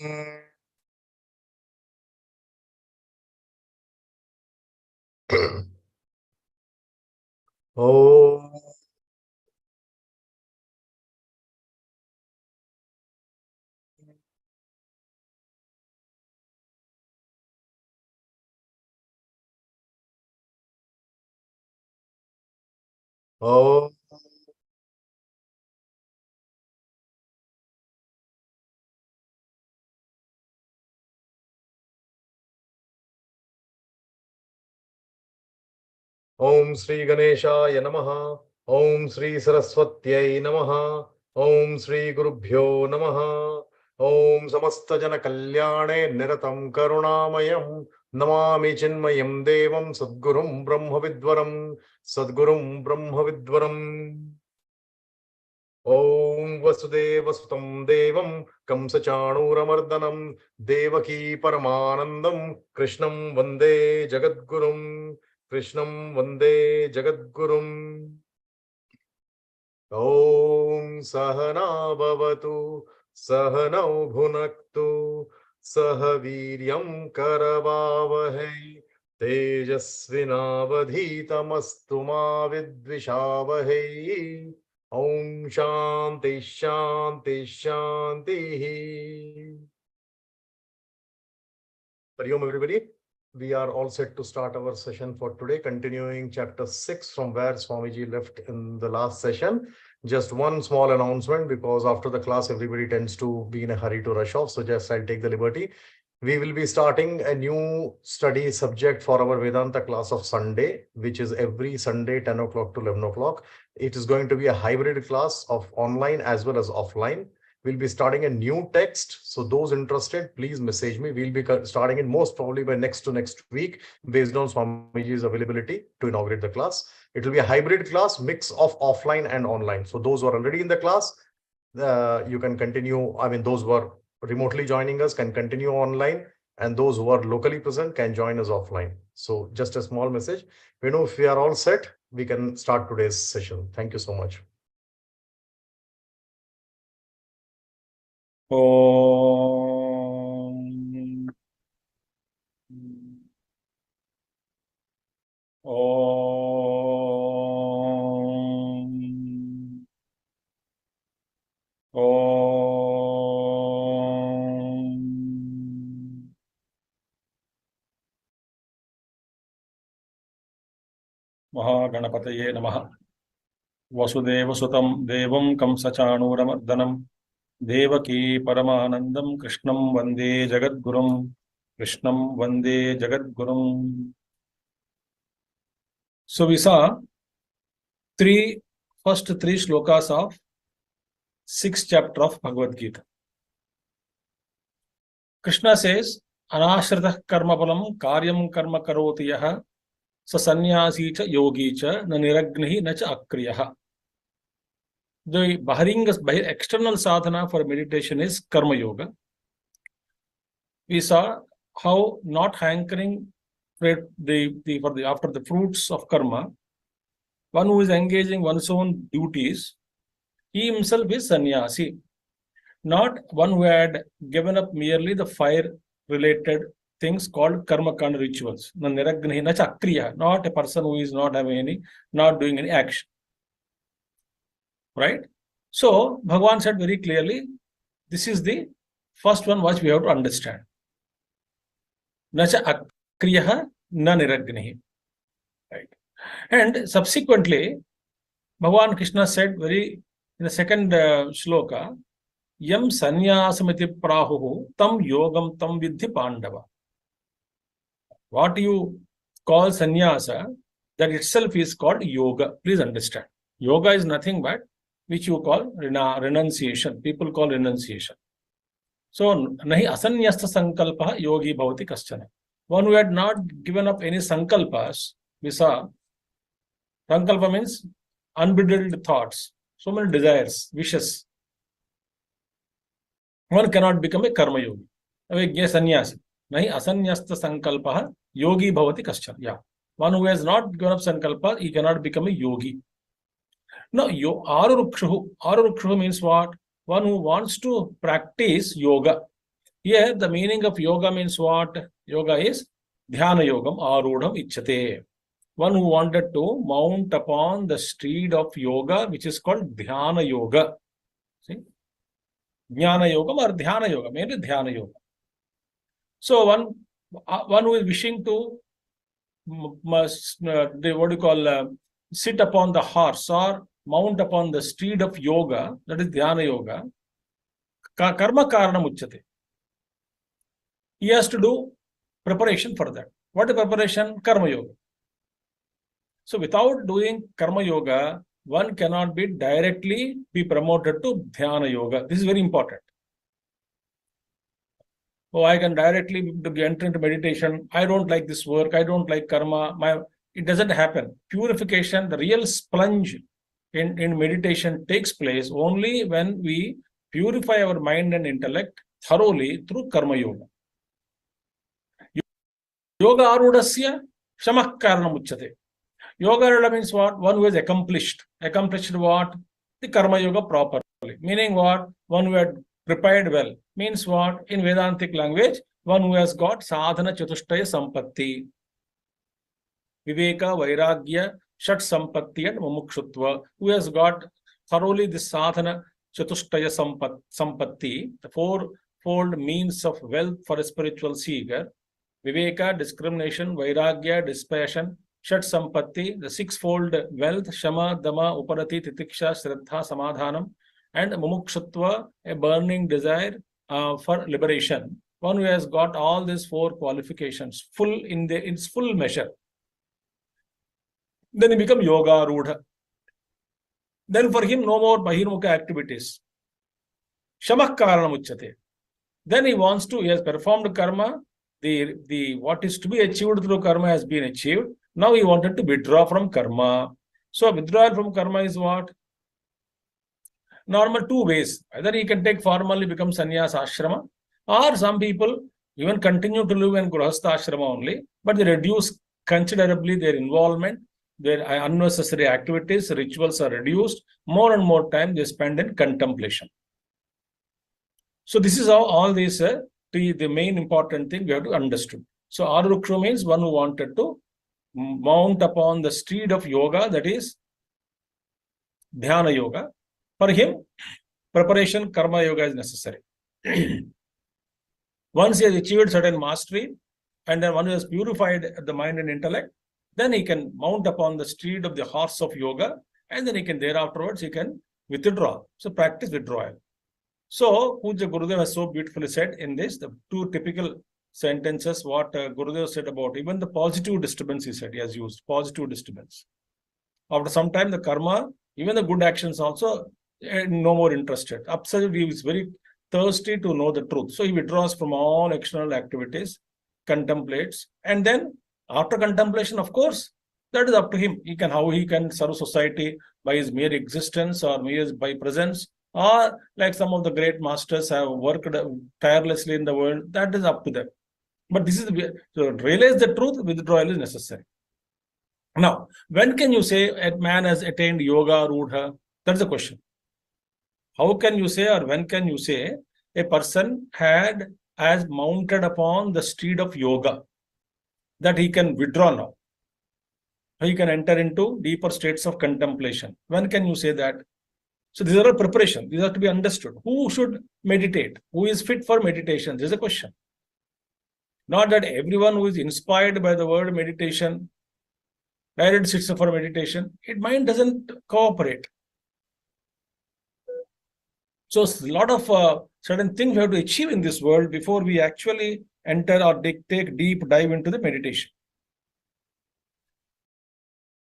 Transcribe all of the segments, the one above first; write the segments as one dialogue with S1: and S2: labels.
S1: Oh. Oh. Om Sri Ganeshaya Namaha. Om Sri Saraswatyai Namaha. Om Sri Gurubhyo Namaha. Om Samasta Jana Kalyane Niratam Karunamayam Namami Chinmayam Devam Sadgurum Brahma Vidwaram Sadgurum Brahma Vidwaram. Om Vasudeva Sutam Devam Kamsachanuramardanam Devaki Paramanandam Krishnam Vande Jagadgurum Krishnam Vande Jagadgurum. Om Sahana Bhavatu Sahanau Bhunaktu Sahaviryam Karavavahai Tejasvinavadhitamastu ma vidvishavahai. Om Shanti Shanti Shanti. Hari Om everybody. We are all set to start our session for today, continuing chapter 6 from where Swamiji left in the last session. Just one small announcement, because after the class, everybody tends to be in a hurry to rush off. So just I'll take the liberty. We will be starting a new study subject for our Vedanta class of Sunday, which is every Sunday, 10 o'clock to 11 o'clock. It is going to be a hybrid class of online as well as offline. We'll be starting a new text. So those interested, please message me. We'll be starting it most probably by next week, based on Swamiji's availability to inaugurate the class. It will be a hybrid class, mix of offline and online. So those who are already in the class, you can continue. I mean, those who are remotely joining us can continue online, and those who are locally present can join us offline. So just a small message. We know if we are all set, we can start today's session. Thank you so much. Om. Om. Om. Mahaganapataye Namaha. Vasudeva Sutam Devam Kamsachanuramardanam Devaki Paramanandam Krishnam Vande Jagadgurum Krishnam Vande Jagadgurum. So we saw first three shlokas of 6th chapter of Bhagavad Gita. Krishna says, Anashritah karma balam karyam karma karoti yaha sa sannyasi cha yogi cha na niragnihi na cha akriyaha. The external sadhana for meditation is karma yoga. We saw how not hankering after the fruits of karma, one who is engaging one's own duties, he himself is sannyasi, not one who had given up merely the fire-related things called karma kanda rituals. Not a person who is not doing any action. Right? So Bhagavan said very clearly, this is the first one which we have to understand. Nacha akriyaha na niragnihi. Right. And subsequently, Bhagavan Krishna said in the second shloka, Yam sanyasamiti prahuhu tam yogam tam vidhi pandava. What you call sannyasa, that itself is called yoga. Please understand. Yoga is nothing but which you call renunciation. People call renunciation. So, nahi asanyasta sankalpa yogi bhavati kaschana. One who had not given up any sankalpas, we saw, sankalpa means unbridled thoughts, so many desires, wishes. One cannot become a karma yogi. Avegya sannyasi. Nahi asanyasta sankalpa yogi bhavati kaschana. Yeah. One who has not given up sankalpa, he cannot become a yogi. No, arurukshu means what? One who wants to practice yoga.
S2: Here, the meaning of yoga means what? Yoga is dhyana yogam arudham ichyate. One who wanted to mount upon the steed of yoga, which is called dhyana yoga. See? Jnana yogam or dhyana yoga, mainly dhyana yoga. So one who is wishing to sit upon the horse or mount upon the steed of yoga, that is dhyana yoga, karma karanam uchyate. He has to do preparation for that. What is preparation? Karma yoga. So without doing karma yoga, one cannot directly be promoted to dhyana yoga. This is very important. Oh, I can directly enter into meditation. I don't like this work. I don't like karma. It doesn't happen. Purification, the real splurge in meditation takes place only when we purify our mind and intellect thoroughly through karma yoga. Yoga arudasya shamah karanam uchyate. Yoga means what? One who has accomplished. Accomplished what? The karma yoga properly. Meaning what? One who had prepared well. Means what? In Vedantic language, one who has got sadhana chatushtaya sampatti. Viveka, Vairagya, Shat Sampatti and Mumukshutva, who has got thoroughly the sadhana chatushtaya sampatti, the fourfold means of wealth for a spiritual seeker. Viveka, discrimination, Vairagya, dispassion, Shat Sampatti, the sixfold wealth, Shama, Dama, Uparati, Titiksha, Shraddha, Samadhanam, and Mumukshutva, a burning desire for liberation. One who has got all these four qualifications in its full measure. Then he becomes yoga rudha. Then for him, no more bahirmukha activities. Shamah karanam uchyate. Then he has performed karma. The what is to be achieved through karma has been achieved. Now he wanted to withdraw from karma. So withdrawal from karma is what? Normal two ways. Either he can take formally become sannyas ashrama, or some people even continue to live in grahastha ashrama only, but they reduce considerably their involvement. Their unnecessary activities, rituals are reduced. More and more time they spend in contemplation. So this is how all these, the main important thing we have to understand. So Aruksha means one who wanted to mount upon the steed of yoga, that is dhyana yoga. For him, preparation, karma yoga is necessary. Once he has achieved certain mastery, and then one who has purified the mind and intellect, then he can mount upon the steed of the horse of yoga, and then he can thereafterwards he can withdraw. So practice withdrawal. So Puja Gurudev has so beautifully said in this, the two typical sentences what Gurudev said about even the positive disturbance, he said, he has used positive disturbance. After some time the karma, even the good actions also, no more interested. Absolutely, he is very thirsty to know the truth. So he withdraws from all external activities, contemplates, and then after contemplation, of course, that is up to him. How he can serve society by his mere existence or by presence, or like some of the great masters have worked tirelessly in the world. That is up to them. But this is to realize the truth, withdrawal is necessary. Now, when can you say a man has attained yoga rudha? That's the question. How can you say, or when can you say a person has mounted upon the steed of yoga, that he can withdraw now? He can enter into deeper states of contemplation. When can you say that? So these are a preparation. These are to be understood. Who should meditate? Who is fit for meditation? This is a question. Not that everyone who is inspired by the word meditation directly sits for meditation. His mind doesn't cooperate. So a lot of certain things we have to achieve in this world before we actually enter or take deep dive into the meditation.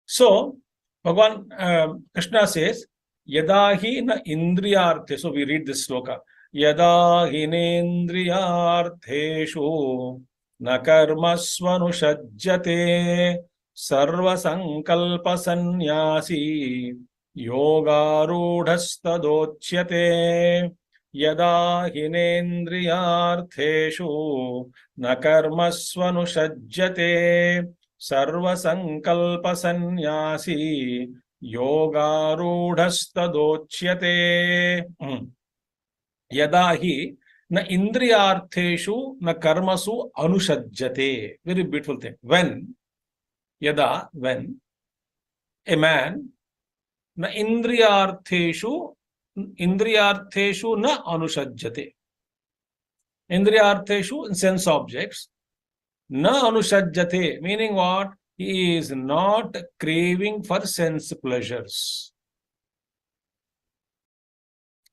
S2: So Bhagavan Krishna says, Yada hi na indriyarthe. So we read this sloka. Yada hi nendriyartheshu na karmasvanu shajjate sarva sankalpa sannyasi yogarudhastadochyate. Yada hi nendriyartheshu na karmasvanu shajjate sarva sankalpa sannyasi yogarudhastadochyate. Yada hi na indriyartheshu na karmasu anushajjate. Very beautiful thing. When, yada, when a man na indriyartheshu na anushajjate. Indriyartheshu, sense objects, na anushajjate, meaning what? He is not craving for sense pleasures.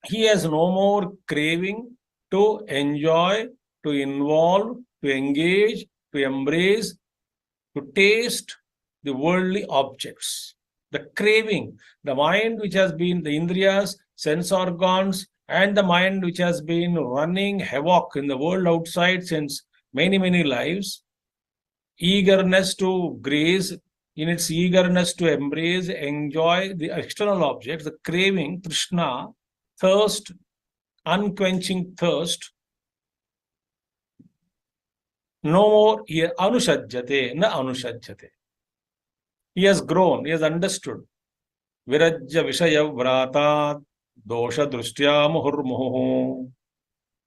S2: He has no more craving to enjoy, to involve, to engage, to embrace, to taste the worldly objects. The craving, the mind which has been, the indriyas, sense organs, and the mind which has been running havoc in the world outside since many, many lives, eagerness to graze, in its eagerness to embrace, enjoy the external objects, the craving, Krishna, thirst, unquenching thirst, no more here, anushajjate, na anushajjate. He has grown, he has understood. Virajya vishaya vratat, dosha drushtya muhurmuhu.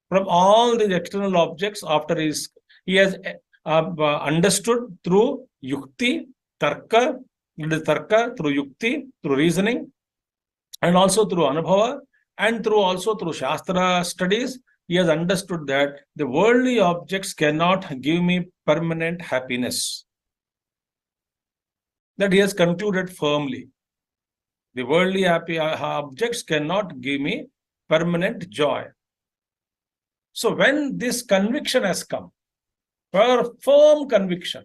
S2: From all these external objects, after he has understood through yukti, tarka, through yukti, through reasoning, and also through anubhava, and also through shastra studies, he has understood that the worldly objects cannot give me permanent happiness. That he has concluded firmly. The worldly objects cannot give me permanent joy. So when this conviction has come, firm conviction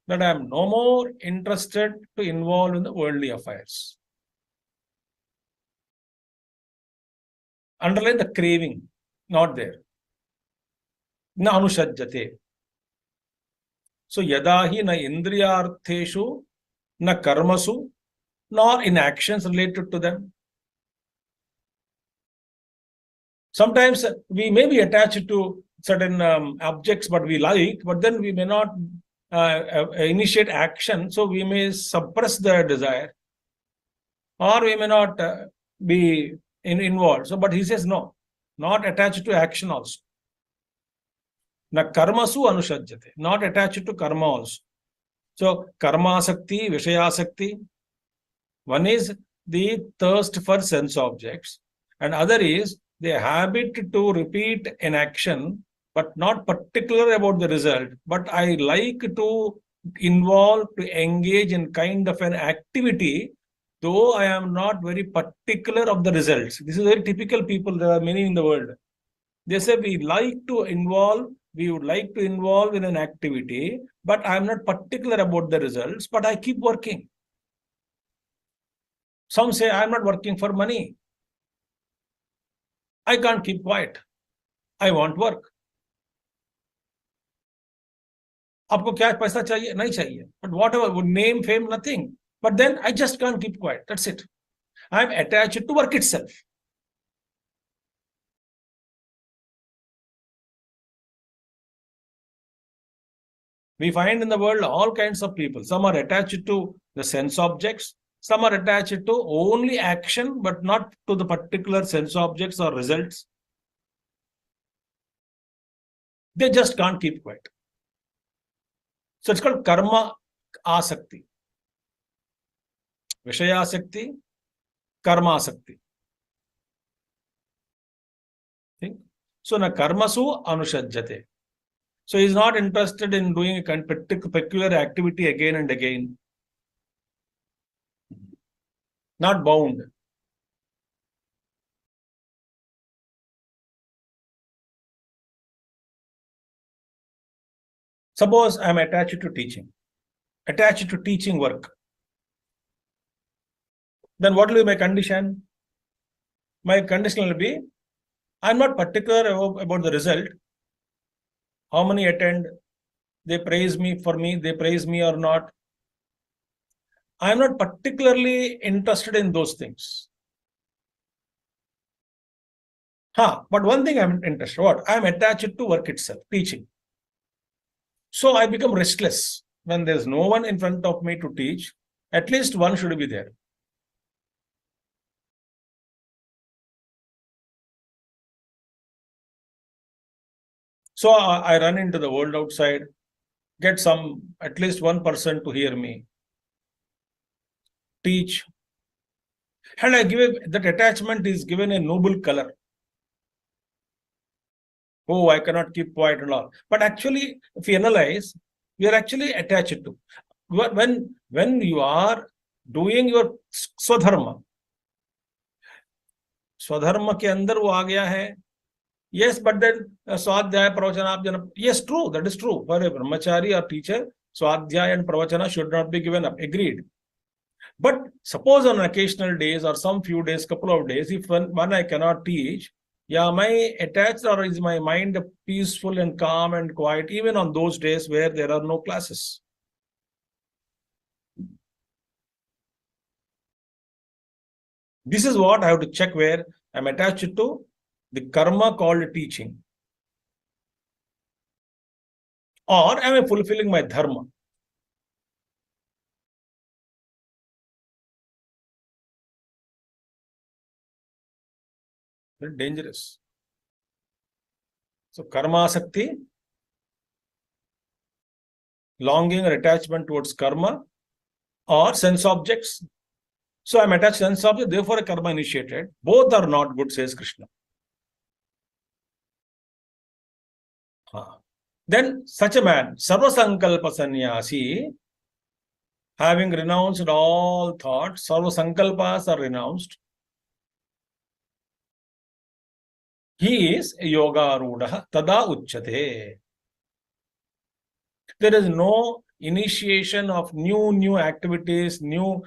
S2: that I am no more interested to involve in the worldly affairs. Underline the craving, not there. Na anushajjate. So yadahi na indriyartheshu na karmasu, nor in actions related to them. Sometimes we may be attached to certain objects, but we like, but then we may not initiate action, so we may suppress the desire, or we may not be involved. So, but he says no, not attached to action also. Na karmasu anushajjate, not attached to karma also. So, karma asakti, vishaya asakti. One is the thirst for sense objects, and other is the habit to repeat an action, but not particular about the result. But I like to involve, to engage in kind of an activity, though I am not very particular of the results. This is very typical people. There are many in the world. They say we like to involve, we would like to involve in an activity, but I am not particular about the results, but I keep working. Some say I am not working for money. I can't keep quiet. I want work. आपको क्या पैसा चाहिए? नहीं चाहिए. But whatever, name, fame, nothing. But then I just can't keep quiet. That's it. I'm attached to work itself. We find in the world all kinds of people. Some are attached to the sense objects. Some are attached to only action, but not to the particular sense objects or results. They just can't keep quiet. So it's called karma asakti. Vishaya asakti, karma asakti. Think? So na karmasu anushajjate. So he is not interested in doing a peculiar activity again and again. Not bound. Suppose I am attached to teaching work. Then what will be my condition? My condition will be, I am not particular about the result. How many attend? They praise me they praise me or not. I am not particularly interested in those things. But one thing I am interested in, what? I am attached to work itself, teaching. So I become restless when there is no one in front of me to teach. At least one should be there. So I run into the world outside, get at least one person to hear me, teach, and that attachment is given a noble color. Oh, I cannot keep quiet and all. But actually, if you analyze, we are actually attached to. When you are doing your swadharma के अंदर वो आ गया है. Yes, but then swadhyaya pravachanabhyana. Yes, true, that is true. For a brahmachari or teacher, swadhyaya and pravachana should not be given up. Agreed. But suppose on occasional days or some few days, couple of days, if one I cannot teach, am I attached or is my mind peaceful and calm and quiet even on those days where there are no classes? This is what I have to check where I'm attached to the karma called teaching. Or am I fulfilling my dharma? Very dangerous. So karma asakti, longing or attachment towards karma, or sense objects. So I'm attached to sense object, therefore a karma initiated. Both are not good, says Krishna. Then such a man, sarva sankalpa sannyasi, having renounced all thoughts, sarva sankalpas are renounced. He is yoga rudaha tada uchyate. There is no initiation of new activities, new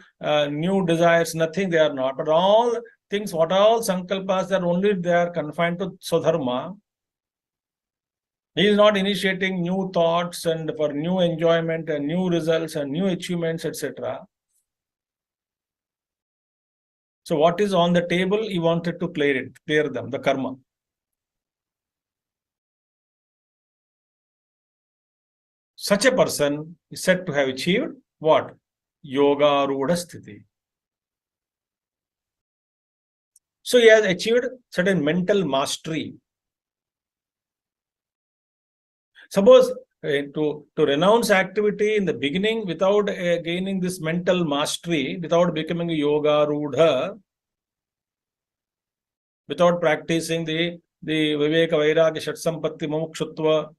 S2: desires, nothing they are not. But all things, what all sankalpas are only they are confined to swadharma. He is not initiating new thoughts and for new enjoyment and new results and new achievements, etc. So what is on the table, he wanted to clear them, the karma. Such a person is said to have achieved what? Yoga Ruda Sthiti. So he has achieved certain mental mastery. Suppose to renounce activity in the beginning without gaining this mental mastery, without becoming a Yoga Rudha, without practicing the Viveka Vairagya Shatsampatti Mumukshutva,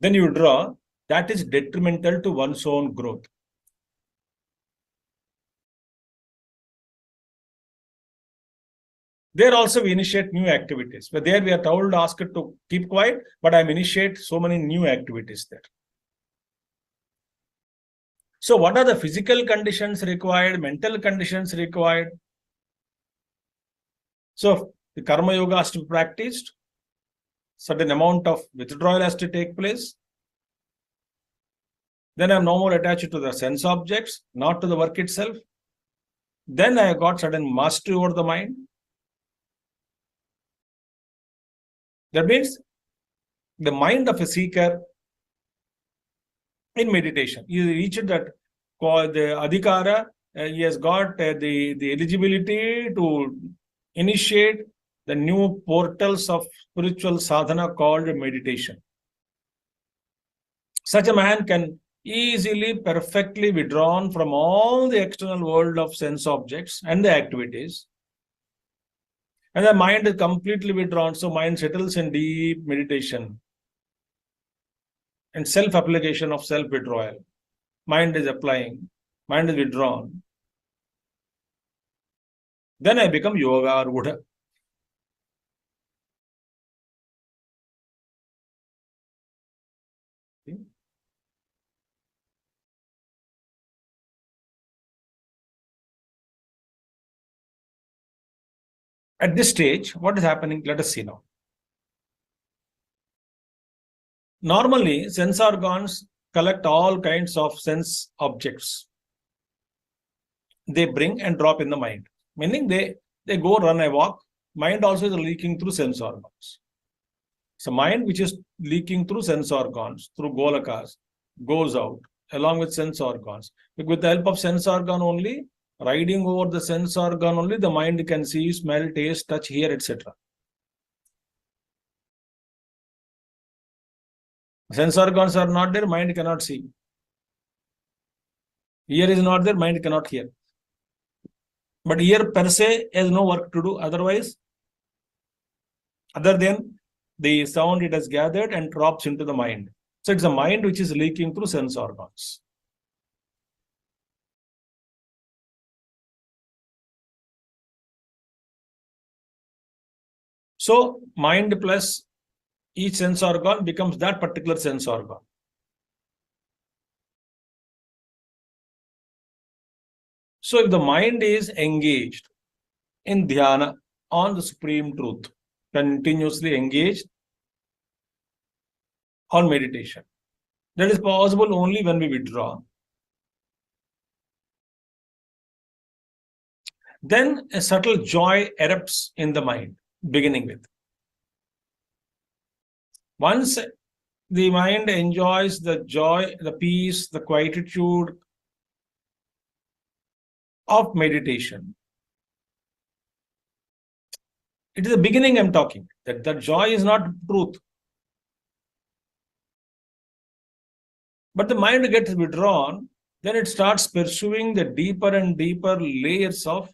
S2: then you draw, that is detrimental to one's own growth. There also we initiate new activities. But there we are told, asked to keep quiet, but I initiate so many new activities there. So what are the physical conditions required, mental conditions required? So the karma yoga has to be practiced. Certain amount of withdrawal has to take place. Then I am no more attached to the sense objects, not to the work itself. Then I have got certain mastery over the mind. That means the mind of a seeker in meditation, he reached that called the adhikara, he has got the eligibility to initiate the new portals of spiritual sadhana called meditation. Such a man can easily, perfectly withdrawn from all the external world of sense objects and the activities. And the mind is completely withdrawn. So mind settles in deep meditation and self-application of self-withdrawal. Mind is applying, mind is withdrawn. Then I become Yoga Rudha. At this stage, what is happening? Let us see now. Normally, sense organs collect all kinds of sense objects. They bring and drop in the mind. Meaning they go run a walk. Mind also is leaking through sense organs. So mind which is leaking through sense organs, through golakas, goes out along with sense organs. With the help of sense organ only, riding over the sense organ only, the mind can see, smell, taste, touch, hear, etc. Sense organs are not there, mind cannot see. Ear is not there, mind cannot hear. But ear per se has no work to do otherwise, other than the sound it has gathered and drops into the mind. So it's the mind which is leaking through sense organs. So mind plus each sense organ becomes that particular sense organ. So if the mind is engaged in dhyana on the supreme truth, continuously engaged on meditation, that is possible only when we withdraw. Then a subtle joy erupts in the mind, beginning with. Once the mind enjoys the joy, the peace, the quietude of meditation, it is the beginning I'm talking. That joy is not truth. But the mind gets withdrawn, then it starts pursuing the deeper and deeper layers of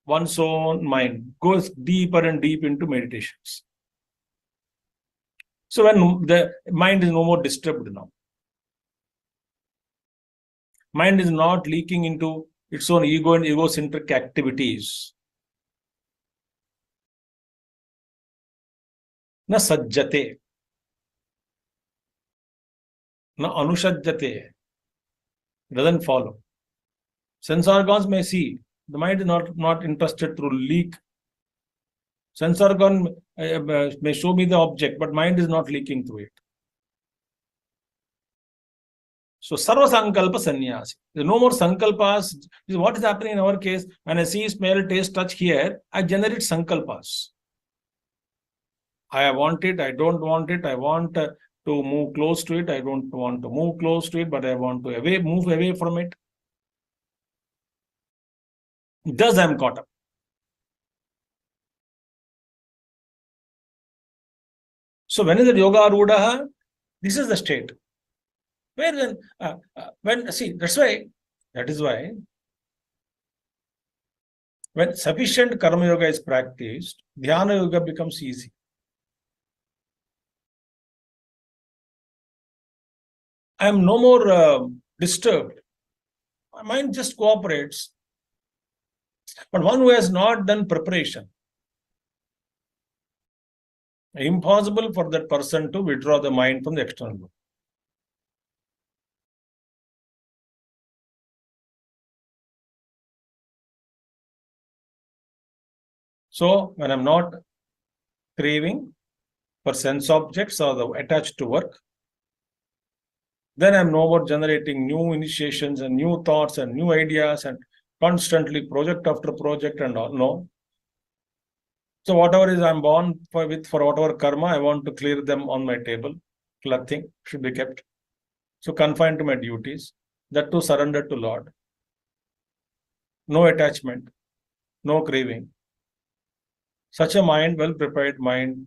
S2: one's own mind, goes deeper and deep into meditations. So when the mind is no more disturbed now, mind is not leaking into its own ego and egocentric activities. Na sajjate, na anushajjate, doesn't follow. Sense organs may see, the mind is not interested through leak. Sense organ may show me the object, but mind is not leaking through it. So sarva sankalpa sannyasi. There are no more sankalpas. What is happening in our case? When I see, smell, taste, touch here, I generate sankalpas. I want it, I don't want it, I want to move close to it, I don't want to move close to it, but I want to move away from it. Thus I am caught up. So when is it yoga arudha? This is the state. Where then, that is why, when sufficient karma yoga is practiced, dhyana yoga becomes easy. I am no more disturbed. My mind just cooperates. But one who has not done preparation, impossible for that person to withdraw the mind from the external world. So when I'm not craving for sense objects or attached to work, then I'm no more generating new initiations and new thoughts and new ideas and constantly project after project and all. No. So whatever is I'm born for whatever karma, I want to clear them on my table. Nothing should be kept. So confined to my duties, that too surrendered to Lord. No attachment, no craving. Such a mind, well-prepared mind,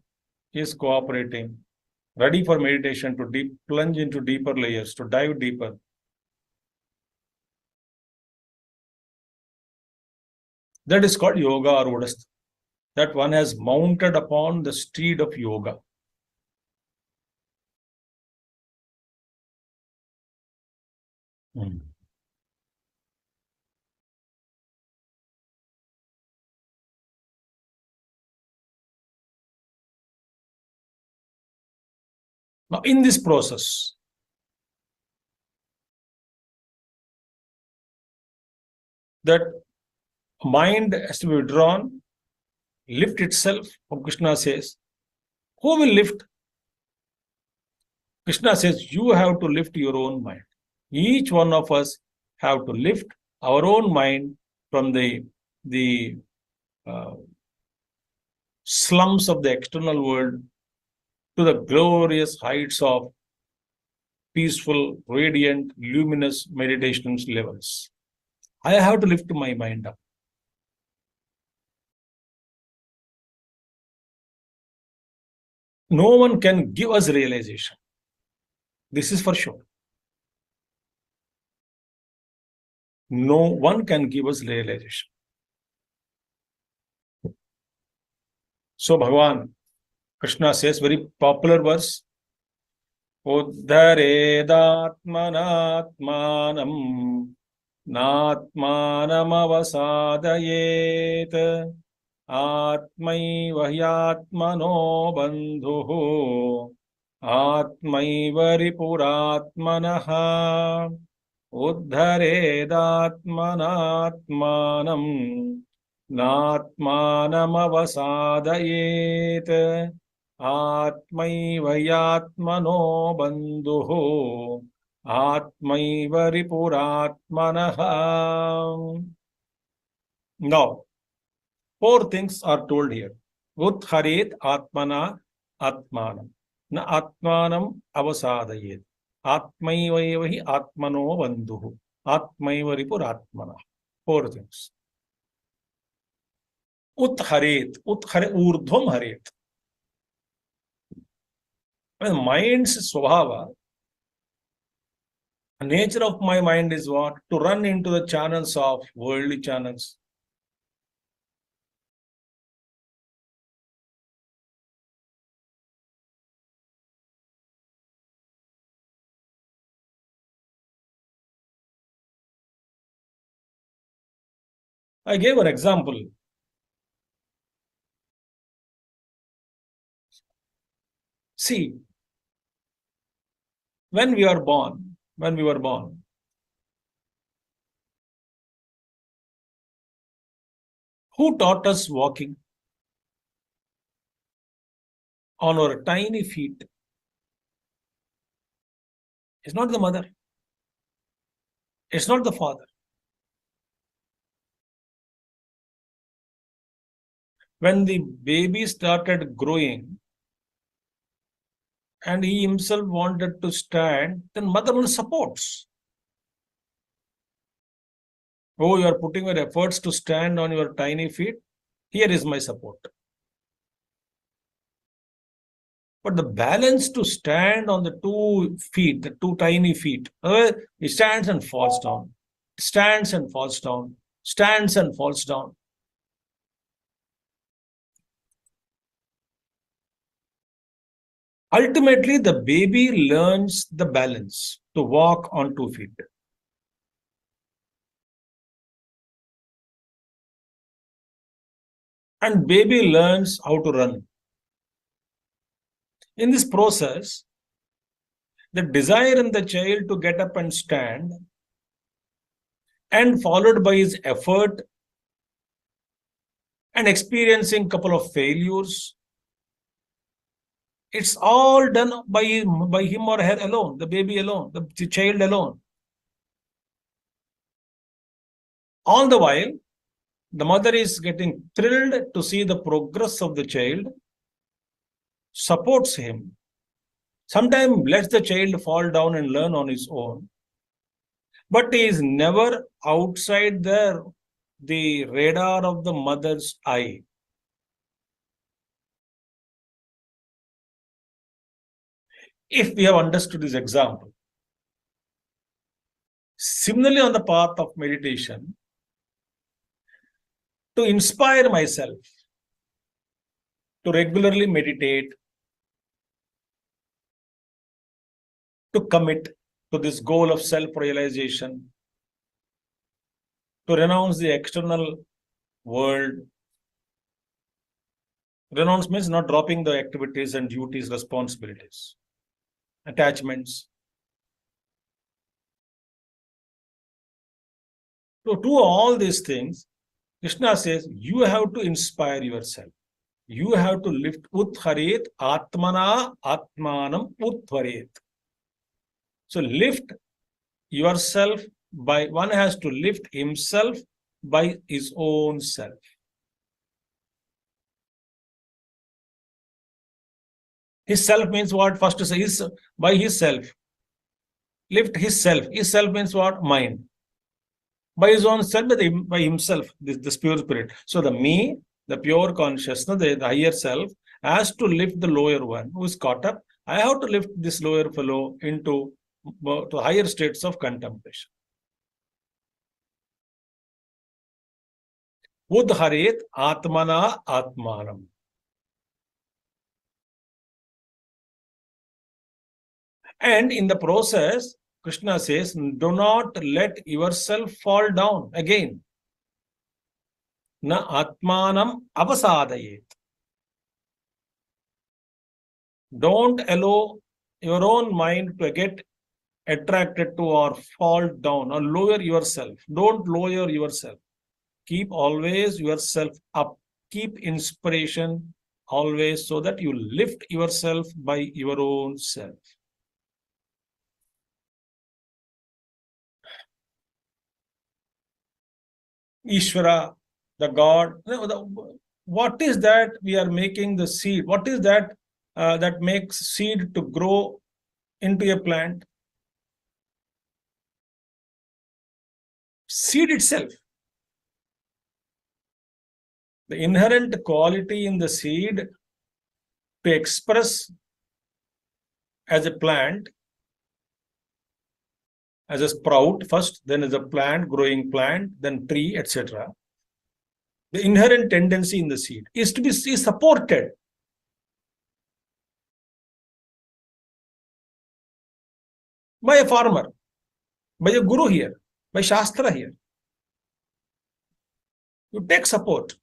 S2: is cooperating, ready for meditation to plunge into deeper layers, to dive deeper. That is called yoga or Odasth. That one has mounted upon the steed of yoga. Now, in this process, that mind has to be withdrawn, lift itself. Krishna says, who will lift? Krishna says, you have to lift your own mind. Each one of us have to lift our own mind from the slums of the external world to the glorious heights of peaceful, radiant, luminous meditation levels. I have to lift my mind up. No one can give us realization. This is for sure. No one can give us realization. So Bhagavan, Krishna says, very popular verse, Uddharedatmanatmanam Natmanamavasadayet Atmaiva hyatmano bandhuhu Atmaiva ripuratmanaha Uddharedatmanatmanam Natmanamavasadayet Atmaiva hyatmano bandhuhu Atmaiva ripuratmanaha. Now, four things are told here. Uddharet atmana atmanam. Na atmanam avasadayet. Atmaiva hi atmano bandhuhu. Atmaiva ripuratmana. Four things. Uddharet. Uddharet. Urdhvam haret. When mind's swabhava, the nature of my mind is what? To run into the channels of worldly channels. I gave an example. See, when we were born, who taught us walking? On our tiny feet. It's not the mother. It's not the father. When the baby started growing and he himself wanted to stand, then mother only supports. Oh, you are putting your efforts to stand on your tiny feet. Here is my support. But the balance to stand on the 2 feet, the 2 tiny feet, he stands and falls down, stands and falls down, stands and falls down. Ultimately, the baby learns the balance to walk on 2 feet. And baby learns how to run. In this process, the desire in the child to get up and stand, and followed by his effort and experiencing a couple of failures, it's all done by him or her alone, the baby alone, the child alone. All the while, the mother is getting thrilled to see the progress of the child, supports him, sometimes lets the child fall down and learn on his own, but he is never outside the radar of the mother's eye. If we have understood this example, similarly on the path of meditation, to inspire myself to regularly meditate, to commit to this goal of self-realization, to renounce the external world. Renounce means not dropping the activities and duties, responsibilities, attachments. To do all these things, Krishna says, you have to inspire yourself. You have to lift Uddharet Atmana Atmanam Uddharet. So lift yourself by, one has to lift himself by his own self. His self means what? First to say is by his self. Lift his self. His self means what? Mind. By his own self, by himself, this pure spirit. So the me, the pure consciousness, the higher self, has to lift the lower one who is caught up I have to lift this lower fellow into to higher states of contemplation. Udharet atmana atmanam. And in the process, Krishna says, do not let yourself fall down again. Na atmanam avasadayet. Don't allow your own mind to get attracted to or fall down or lower yourself. Don't lower yourself. Keep always yourself up. Keep inspiration always so that you lift yourself by your own self. Ishvara, the God, what is that we are making the seed? What is that that makes seed to grow into a plant? Seed itself. The inherent quality in the seed to express as a plant, as a sprout first, then as a plant, growing plant, then tree, etc. The inherent tendency in the seed is to be supported by a farmer, by a guru here, by Shastra here. You take support,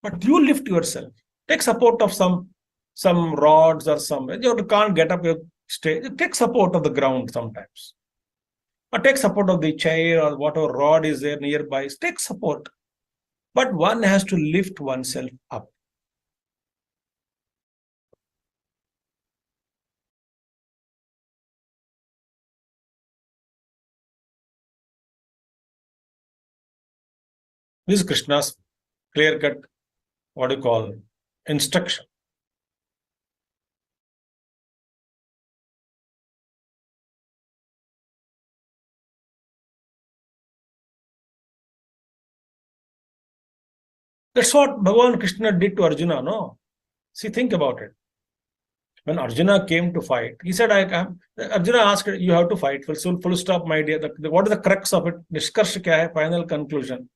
S2: but you lift yourself. Take support of some rods or some. You can't get up your stage. Take support of the ground sometimes. Or take support of the chair or whatever rod is there nearby. Take support. But one has to lift oneself up. This is Krishna's clear-cut, what do you call, instruction. That's what Bhagavan Krishna did to Arjuna, no? See, think about it. When Arjuna came to fight, he said, Arjuna asked, you have to fight. Full stop, my dear. What is the crux of it? Nishkarsh kya hai? Final conclusion.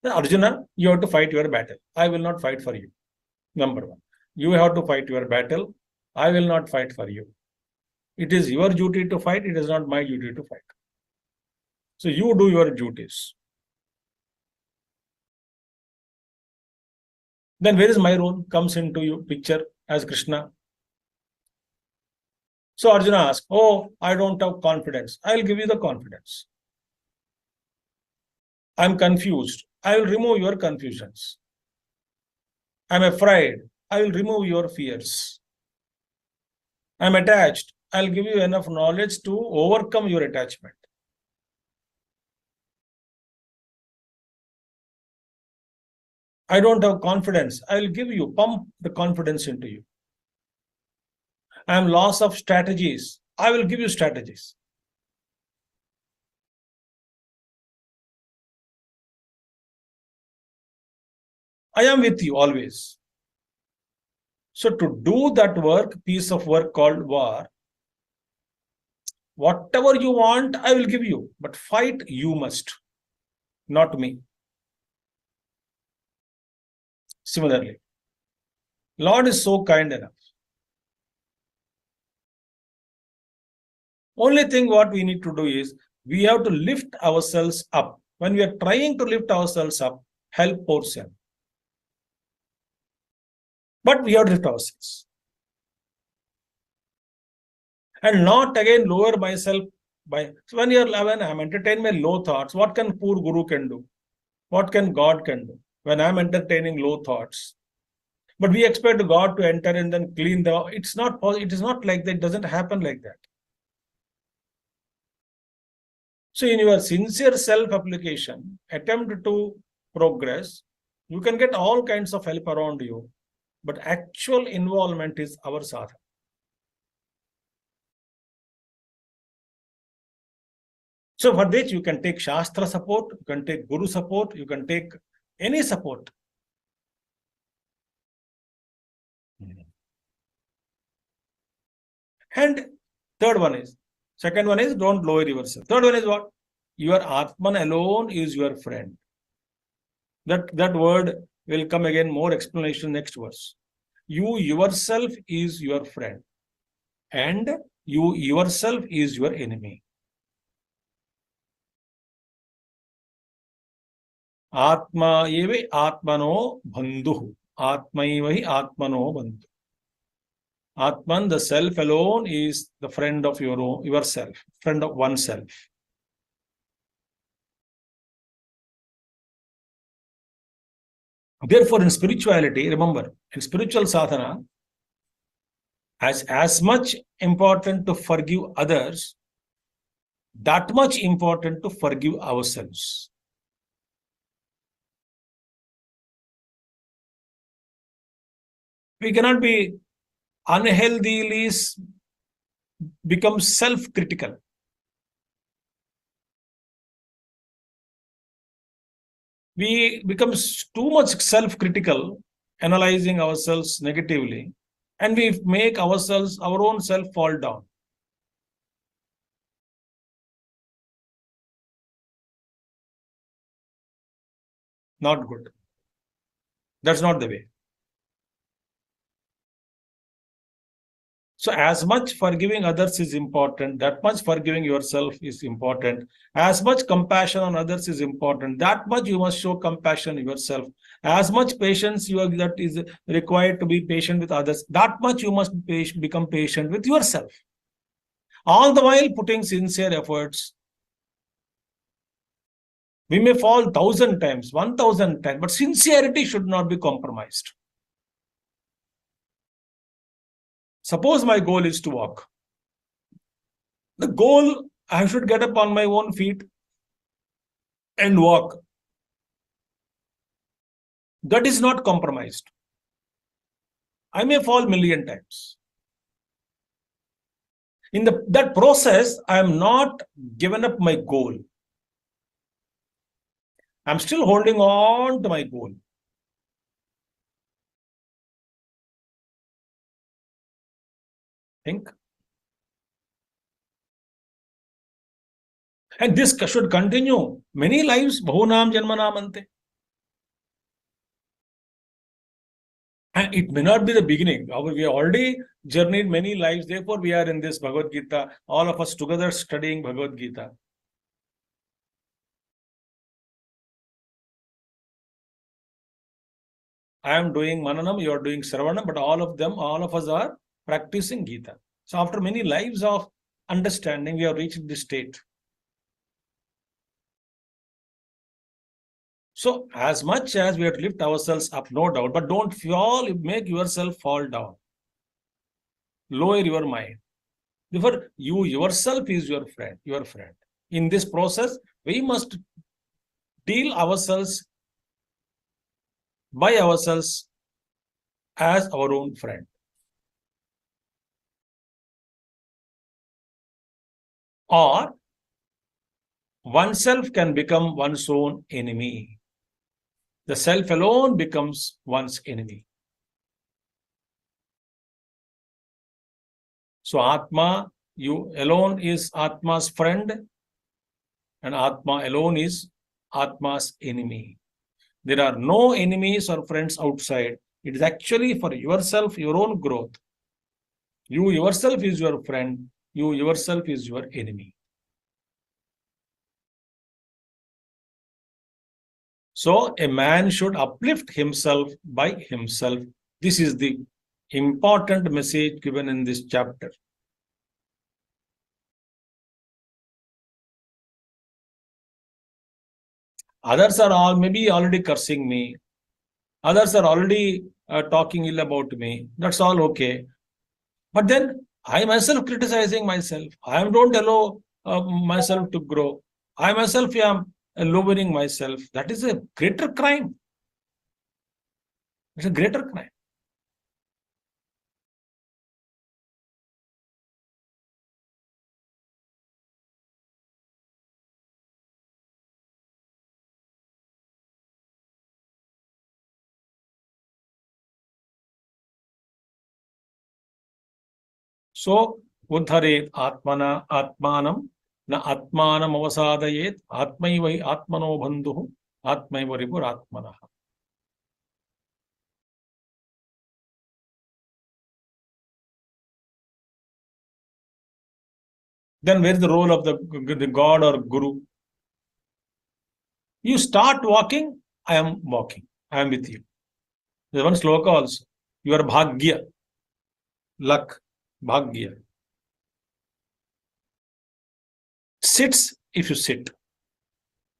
S2: Arjuna, you have to fight your battle. I will not fight for you. Number one. You have to fight your battle. I will not fight for you. It is your duty to fight. It is not my duty to fight. So you do your duties. Then where is my role? Comes into your picture as Krishna. So Arjuna asks, oh, I don't have confidence. I will give you the confidence. I'm confused. I will remove your confusions. I'm afraid. I will remove your fears. I'm attached. I'll give you enough knowledge to overcome your attachment. I don't have confidence. I will give you, pump the confidence into you. I am loss of strategies. I will give you strategies. I am with you always. So to do that work, piece of work called war, whatever you want, I will give you. But fight you must, not me. Similarly, Lord is so kind enough. Only thing what we need to do is, we have to lift ourselves up. When we are trying to lift ourselves up, help pours in. But we have to lift ourselves. And not again lower myself by, so when I'm entertaining my low thoughts, what can poor guru can do? What can God can do? When I'm entertaining low thoughts. But we expect God to enter and then clean it is not like that. It doesn't happen like that. So in your sincere self-application, attempt to progress, you can get all kinds of help around you, but actual involvement is our sadhana. So for this, you can take Shastra support, you can take Guru support, you can take any support. And second one is don't lower yourself. Third one is what? Your Atman alone is your friend. That word will come again, more explanation next verse. You yourself is your friend, and you yourself is your enemy. Atma eva atmano bandhu. Atmaiva hi atmano bandhu. Atman, the self alone, is the friend of yourself, friend of oneself. Therefore, in spirituality, remember, in spiritual sadhana, as much important to forgive others, that much important to forgive ourselves. We cannot be unhealthily become self-critical. We become too much self-critical, analyzing ourselves negatively, and we make ourselves, our own self, fall down. Not good. That's not the way. So as much forgiving others is important, that much forgiving yourself is important. As much compassion on others is important, that much you must show compassion yourself. As much patience that is required to be patient with others, that much you must become patient with yourself. All the while putting sincere efforts. We may fall 1,000 times, 1,000 times, but sincerity should not be compromised. Suppose my goal is to walk. The goal, I should get up on my own feet and walk. That is not compromised. I may fall 1,000,000 times. In that process, I am not given up my goal. I'm still holding on to my goal. Think. And this should continue. Many lives, bahunam janmanam ante. And it may not be the beginning. We have already journeyed many lives. Therefore, we are in this Bhagavad Gita, all of us together studying Bhagavad Gita. I am doing Mananam, you are doing Sravanam, but all of us are practicing Gita. So after many lives of understanding, we have reached this state. So as much as we have to lift ourselves up, no doubt, but don't make yourself fall down. Lower your mind. Therefore, you yourself is your friend. In this process, we must deal ourselves by ourselves as our own friend. Or oneself can become one's own enemy. The self alone becomes one's enemy. So Atma, you alone is Atma's friend, and Atma alone is Atma's enemy. There are no enemies or friends outside. It is actually for yourself, your own growth. You yourself is your friend. You yourself is your enemy. So a man should uplift himself by himself. This is the important message given in this chapter. Others are all maybe already cursing me. Others are already talking ill about me. That's all okay. But then I myself criticizing myself. I don't allow myself to grow. I myself am lowering myself. That is a greater crime. It's a greater crime. So Uddharet atmana atmanam na atmanam avasadayet atmaivai atmano bandhuhu atmaiva ribur atmanah. Then where is the role of the God or Guru? You start walking, I am walking. I am with you. There's one shloka also. You are bhagya. Luck. Bhagya. Sits if you sit.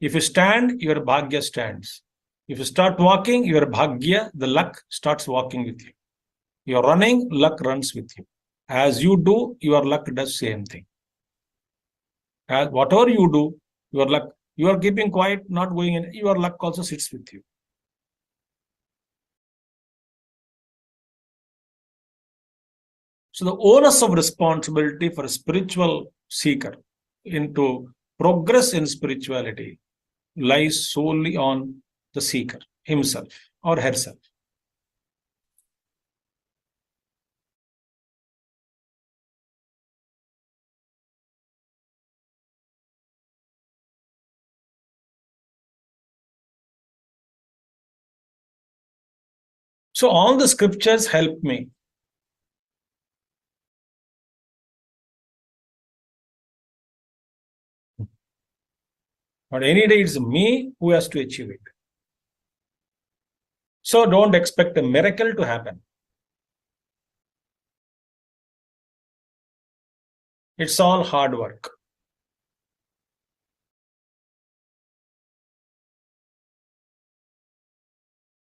S2: If you stand, your bhagya stands. If you start walking, your bhagya, the luck, starts walking with you. You are running, luck runs with you. As you do, your luck does same thing. As whatever you do, your luck, you are keeping quiet, not going in, your luck also sits with you. So the onus of responsibility for a spiritual seeker into progress in spirituality lies solely on the seeker himself or herself. So all the scriptures help me. But any day it's me who has to achieve it. So don't expect a miracle to happen. It's all hard work.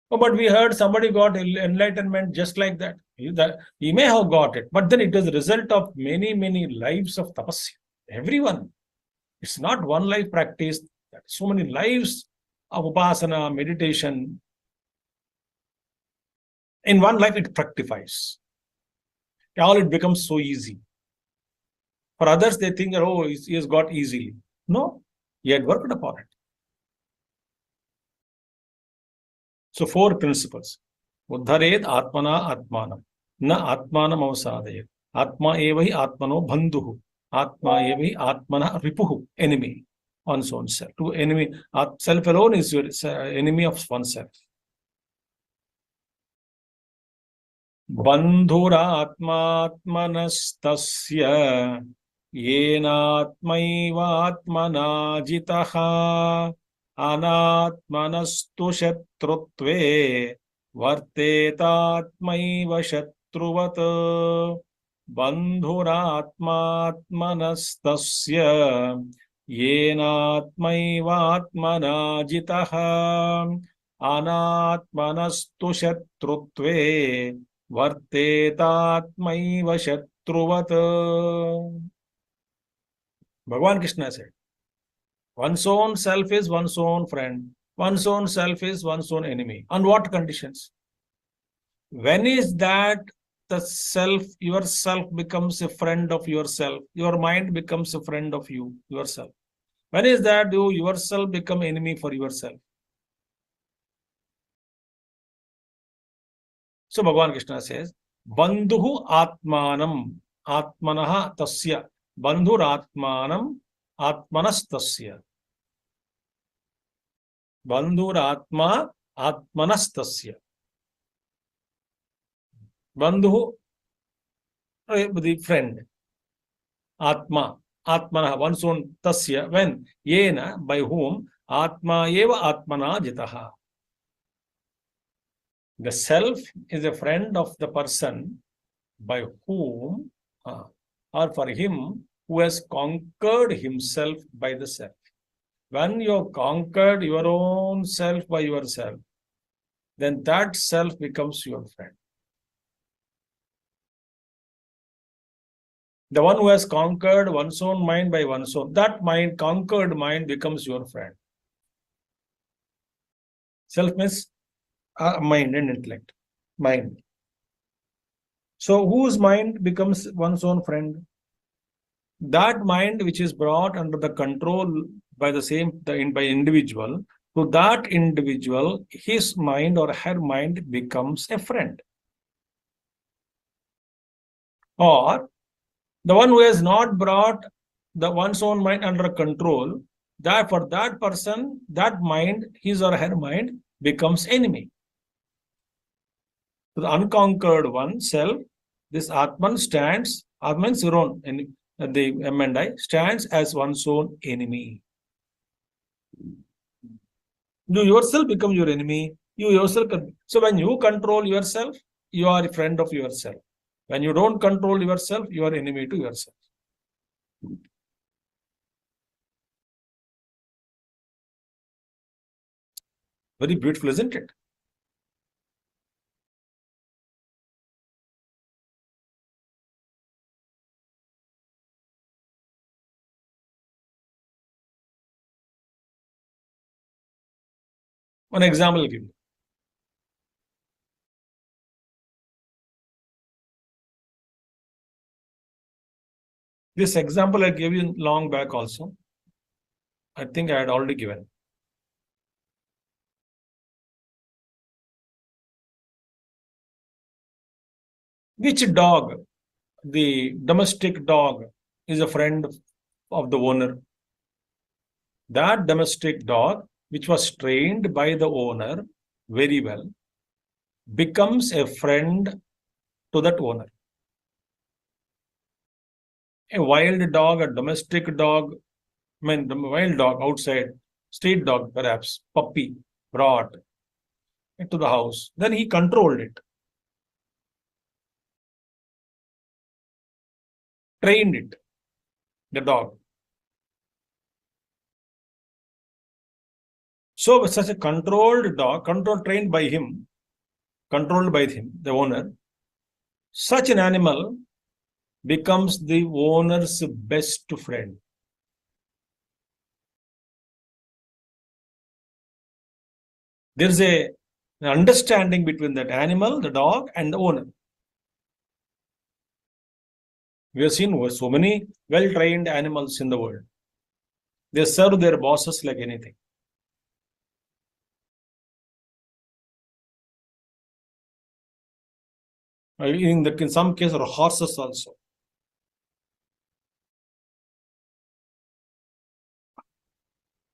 S2: Oh, but we heard somebody got enlightenment just like that. He may have got it, but then it is the result of many, many lives of tapasya. Everyone. It's not one life practice. So many lives of upasana, meditation. In one life, it fructifies. All it becomes so easy. For others, they think, oh, he has got easily. No, he had worked upon it. So 4 principles. Uddharet atmana atmanam. Na atmanam avasadayet. Atma evahi atmano bandhuhu. Atma evahi atmana ripuhu. Enemy. One's own self. To enemy. Self alone is your enemy of oneself. Bandhuratmatmanastasya yenatmaivatmana jitaha anatmanastu shatrutve vartetatmaiva shatruvat bandhuratmatmanastasya yenatmaivatmana jitaha anatmanastu shatrutve vartetatmaiva shatruvat. Bhagavan Krishna said, one's own self is one's own friend. One's own self is one's own enemy. On what conditions? When is that the self, yourself becomes a friend of yourself? Your mind becomes a friend of you, yourself. When is that you yourself become enemy for yourself? So Bhagavan Krishna says, Bandhuhu atmanam atmanaha tasya. Bandhur atmanam atmanastasya. Bandhur atma atmanastasya. Bandhu, the friend. Atma, atmana, one's own tasya. When? Yena, by whom? Atma eva atmana jitaha. The self is a friend of the person by whom or for him who has conquered himself by the self. When you have conquered your own self by yourself, then that self becomes your friend. The one who has conquered one's own mind by one's own, that mind, conquered mind, becomes your friend. Self means mind and intellect. Mind. So whose mind becomes one's own friend? That mind which is brought under the control by by individual, to that individual, his mind or her mind becomes a friend. Or The one who has not brought the one's own mind under control, that for that person, that mind, his or her mind, becomes enemy. To the unconquered one self, this Atman stands, Atman's own, the M and I, stands as one's own enemy. You yourself become your enemy. You yourself. So when you control yourself, you are a friend of yourself. When you don't control yourself, you are enemy to yourself. Very beautiful, isn't it? One example I'll give you. This example I gave you long back also. I think I had already given. Which dog, the domestic dog, is a friend of the owner? That domestic dog, which was trained by the owner very well, becomes a friend to that owner. A wild dog, a domestic dog, the wild dog outside, street dog perhaps, puppy, brought into the house. Then he controlled it, trained it, the dog. So such a controlled dog, trained by him, controlled by him, the owner, such an animal becomes the owner's best friend. There's an understanding between that animal, the dog, and the owner. We have seen so many well-trained animals in the world. They serve their bosses like anything. In some cases, horses also.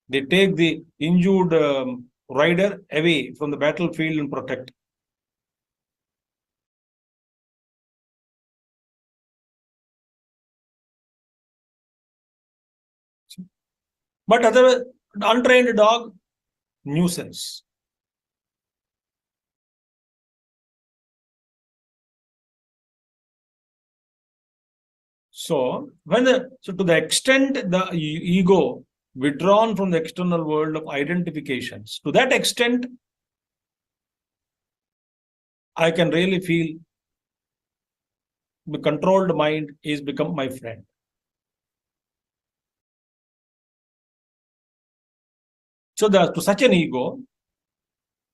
S2: They take the injured rider away from the battlefield and protect. But otherwise, untrained dog, nuisance. So, to the extent the ego withdrawn from the external world of identifications, to that extent, I can really feel the controlled mind is become my friend. So to such an ego,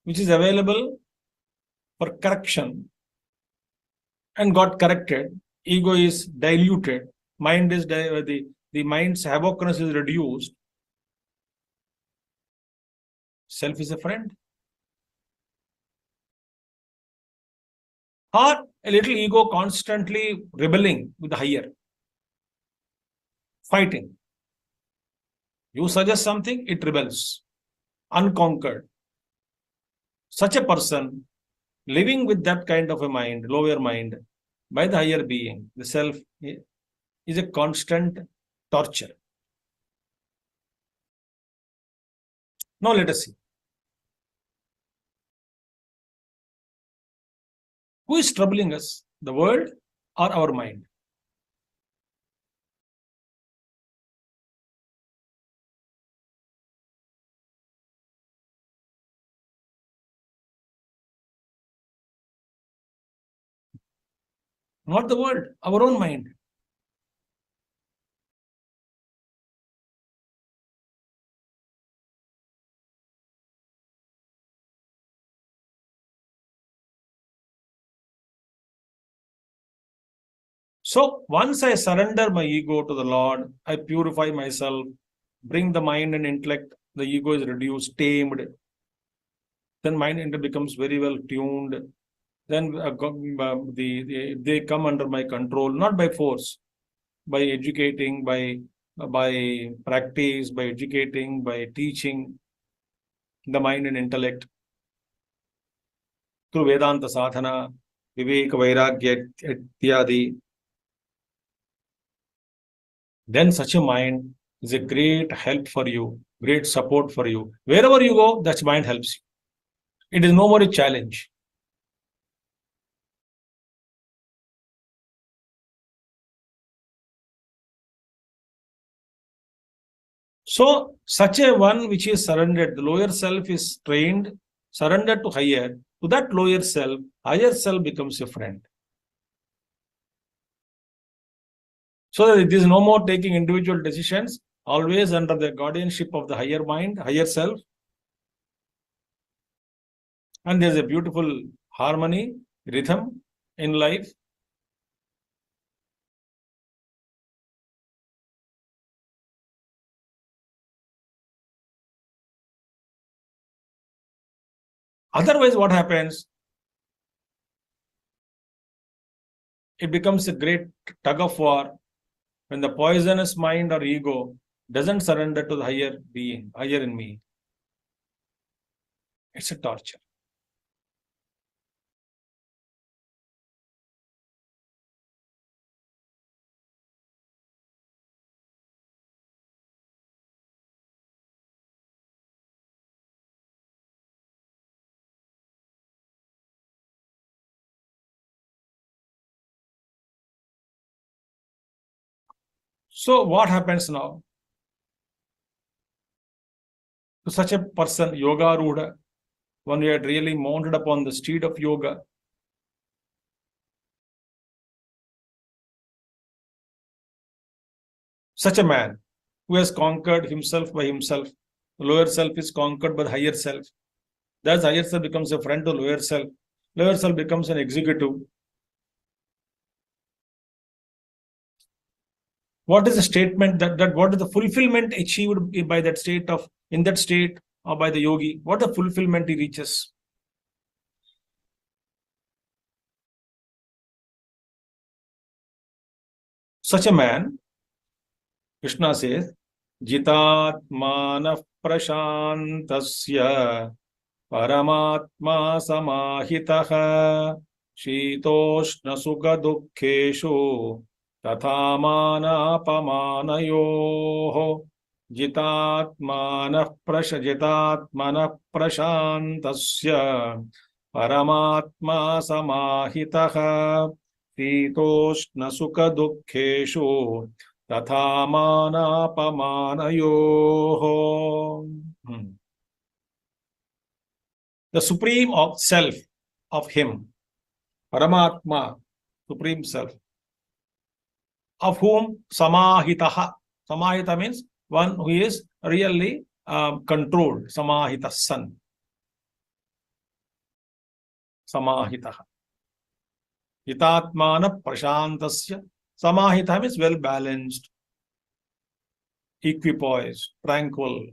S2: which is available for correction and got corrected, ego is diluted, mind is the mind's havocness is reduced. Self is a friend. Or a little ego constantly rebelling with the higher, fighting. You suggest something, it rebels, unconquered. Such a person living with that kind of a mind, lower mind, by the higher being, the self, is a constant torture. Now let us see. Who is troubling us, the world or our mind? Not the world, our own mind. So once I surrender my ego to the Lord, I purify myself, bring the mind and intellect, the ego is reduced, tamed. Then mind becomes very well tuned. Then they come under my control, not by force. by educating, by practice, by educating, by teaching the mind and intellect through Vedanta sadhana, Viveka, Vairagya, ityadi, then such a mind is a great help for you, great support for you. Wherever you go, that mind helps you. It is no more a challenge. So, such a one which is surrendered, the lower self is trained, surrendered to higher. To that lower self, higher self becomes a friend. So that it is no more taking individual decisions, always under the guardianship of the higher mind, higher self. And there's a beautiful harmony, rhythm in life. Otherwise, what happens? It becomes a great tug of war when the poisonous mind or ego doesn't surrender to the higher being, higher in me. It's a torture. So what happens now? To such a person, yoga ruda, one who had really mounted upon the steed of yoga, such a man who has conquered himself by himself, the lower self is conquered by the higher self. Thus, higher self becomes a friend to lower self. Lower self becomes an executive. What is the statement that what is the fulfillment achieved by that state of, in that state or by the yogi? What the fulfillment he reaches? Such a man, Krishna says, Jitatmana prashantasya Paramatma samahitaha Shitoshna sukha dukkheshu Tathamana pamanayoho Jitatmana prashantasya Paramatma samahitaha Shitoshna sukha dukkheshu Tathamana pamanayoho. The supreme of self of him, Paramatma, supreme self, of whom samahitaha. Samahita means one who is really controlled. Samahita, son. Samahitaha. Hitatmana prashantasya. Samahita means well balanced, equipoised, tranquil.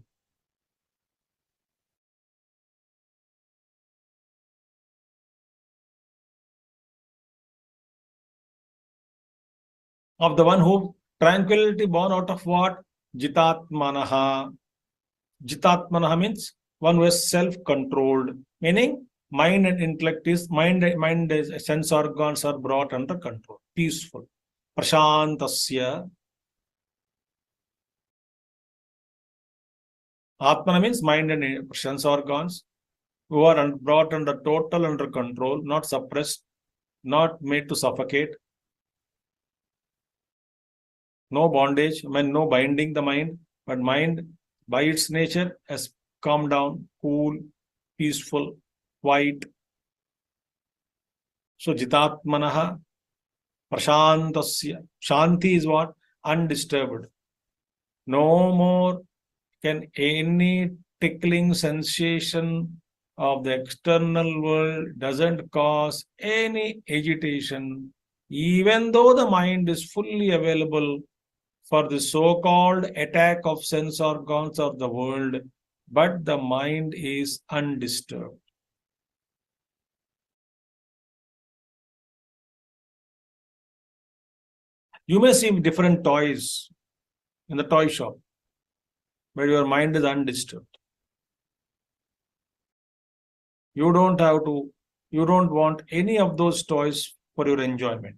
S2: Of the one who tranquility born out of what? Jitatmanaha. Jitatmanaha means one who is self-controlled, meaning mind and intellect is mind sense organs are brought under control, peaceful. Prashantasya. Atmana means mind and sense organs who are brought under total under control, not suppressed, not made to suffocate. No bondage, I mean, no binding the mind, but mind by its nature has calmed down, cool, peaceful, quiet. So Jitatmanaha, Prashantasya. Shanti is what? Undisturbed. No more can any tickling sensation of the external world doesn't cause any agitation, even though the mind is fully available for the so-called attack of sense organs of the world, but the mind is undisturbed. You may see different toys in the toy shop, but your mind is undisturbed. You don't want any of those toys for your enjoyment.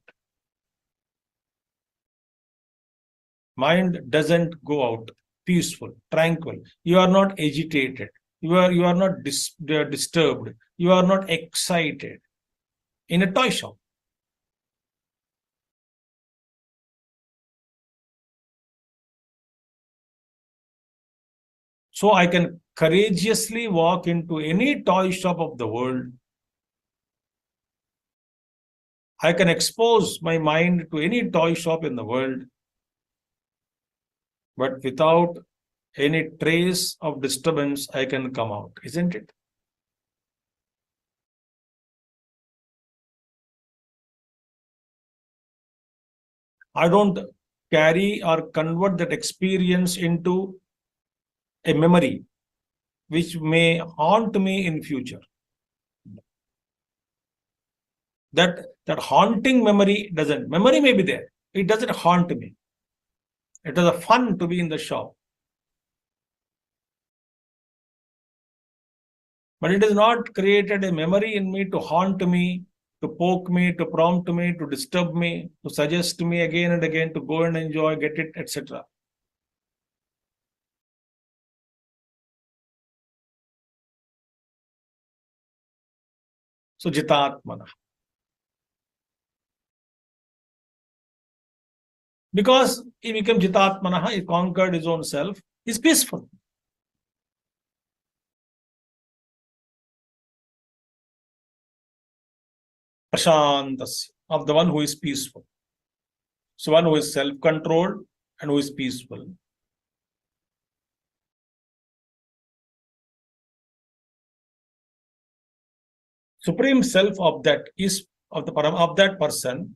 S2: Mind doesn't go out peaceful, tranquil. You are not agitated. You are not disturbed. You are not excited in a toy shop. So I can courageously walk into any toy shop of the world. I can expose my mind to any toy shop in the world, but without any trace of disturbance, I can come out, isn't it? I don't carry or convert that experience into a memory which may haunt me in future. That haunting memory doesn't. Memory may be there. It doesn't haunt me. It is a fun to be in the shop. But it has not created a memory in me to haunt me, to poke me, to prompt me, to disturb me, to suggest me again and again to go and enjoy, get it, etc. So Jitatmana. Because he became Jitatmana, he conquered his own self, he's peaceful. Prashantasya, of the one who is peaceful. So one who is self-controlled and who is peaceful. Supreme self of that is of that person,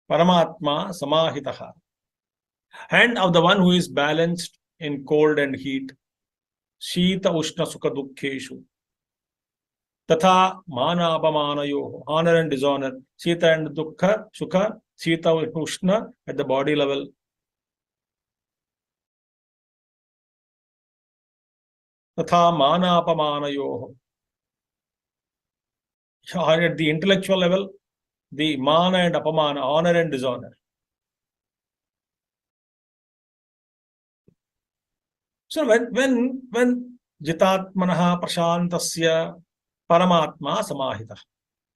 S2: Paramatma Samahitaha, and of the one who is balanced in cold and heat, Shita Ushna Sukha Dukkheshu, Tatha Mana Apamanayo, honor and dishonor, Shita and Dukkha, Sukha, Shita Ushna at the body level, Tatha Mana Apamanayo, at the intellectual level, the Mana and Apamana, honor and dishonor. So when Jitatmanaha Prashantasya Paramatma Samahita,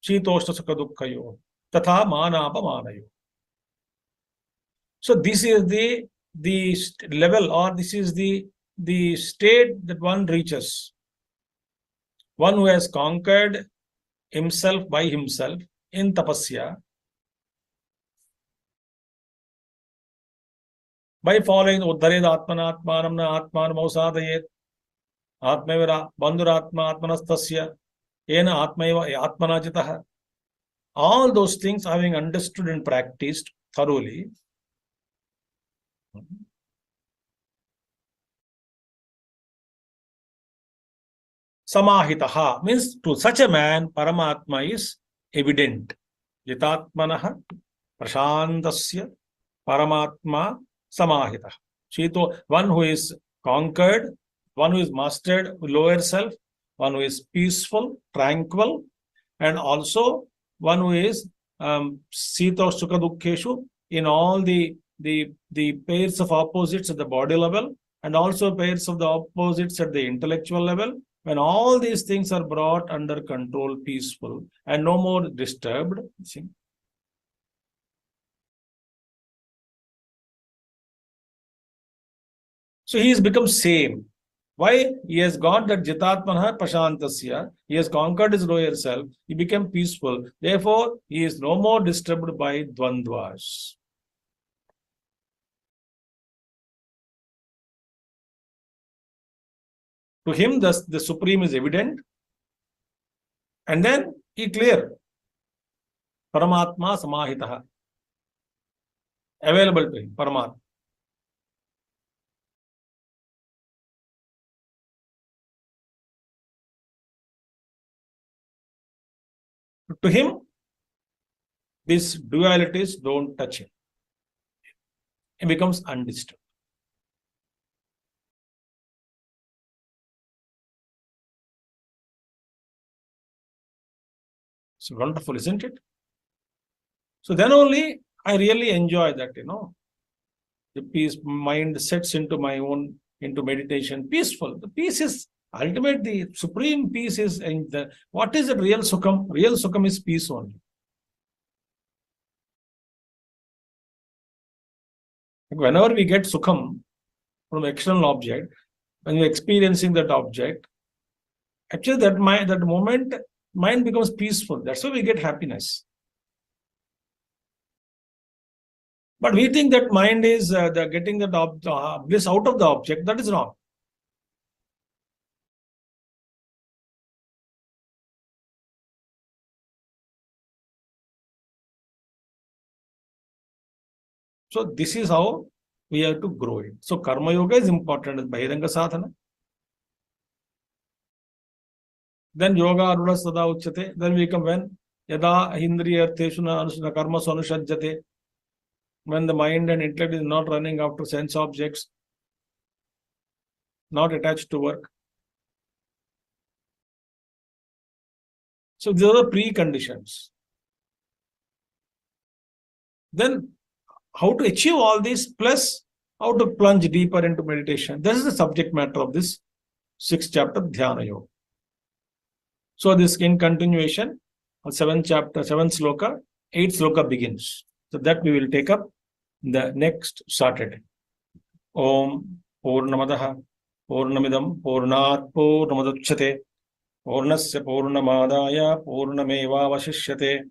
S2: Shitoshta Sukha Dukkhayo, Tatha Manapamanayo. So this is the level, or this is the state that one reaches. One who has conquered himself by himself in tapasya, by following Uddared Atmanatmanam na Atmanam Ausadayet, Atmavira Bandhuratma Atmanastasya, Ena Atmaiva Atmanajitaha. All those things having understood and practiced thoroughly, Samahitaha means to such a man, Paramatma is evident. Jitatmanaha Prashantasya Paramatma Samahita. Shito, one who is conquered, one who is mastered lower self, one who is peaceful, tranquil, and also one who is Sita Sukha Dukkheshu in all the pairs of opposites at the body level, and also pairs of the opposites at the intellectual level. When all these things are brought under control, peaceful, and no more disturbed, see? So he has become same. Why? He has got that Jitatmana Prashantasya. He has conquered his lower self. He became peaceful. Therefore, he is no more disturbed by Dvandvas. To him, the Supreme is evident. And then he clear. Paramatma Samahitaha. Available to him, Paramatma. To him, These dualities don't touch him. It becomes undisturbed. It's wonderful, isn't it? So then only I really enjoy that, the peace, mind sets into my own, into meditation, peaceful. The peace is ultimate, the supreme peace is in the, what is the real sukham? Real sukham is peace only. Whenever we get sukham from external object, when we're experiencing that object, actually that moment, mind becomes peaceful. That's why we get happiness. But we think that mind is getting that bliss out of the object. That is wrong. So this is how we have to grow it. So karma yoga is important as bahiranga sadhana. Then yoga aruna sada uchyate. Then we come when yada hindriya artheshuna karma sanusajjate. When the mind and intellect is not running after sense objects, not attached to work. So these are the preconditions. Then how to achieve all this, plus how to plunge deeper into meditation. This is the subject matter of this 6th chapter, Dhyana Yoga. So this in continuation, 7th chapter, 7th sloka, 8th sloka begins. So that we will take up the next Saturday. Om Purnamadaha Purnamidam Purnat Purnamadachyate Purnasya Purnamadaya Purnameva Vashishyate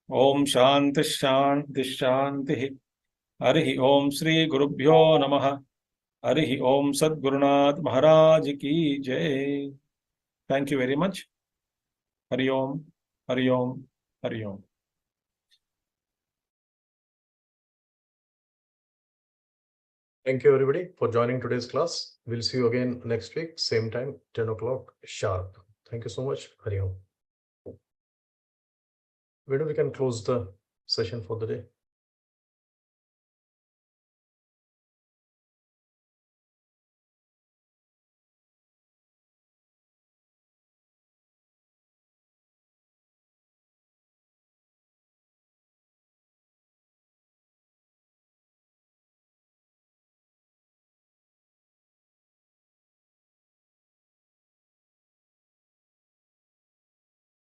S2: Om Shanti Shanti Shanti Harihi Om Sri Gurubhyo Namaha Harihi Om Sadgurunath Maharaj Ki Jai. Thank you very much. Hari Om, Hari Om, Hari Om.
S1: Thank you, everybody, for joining today's class. We'll see you again next week, same time, 10 o'clock sharp. Thank you so much. Hari Om. Where we can close the session for the day?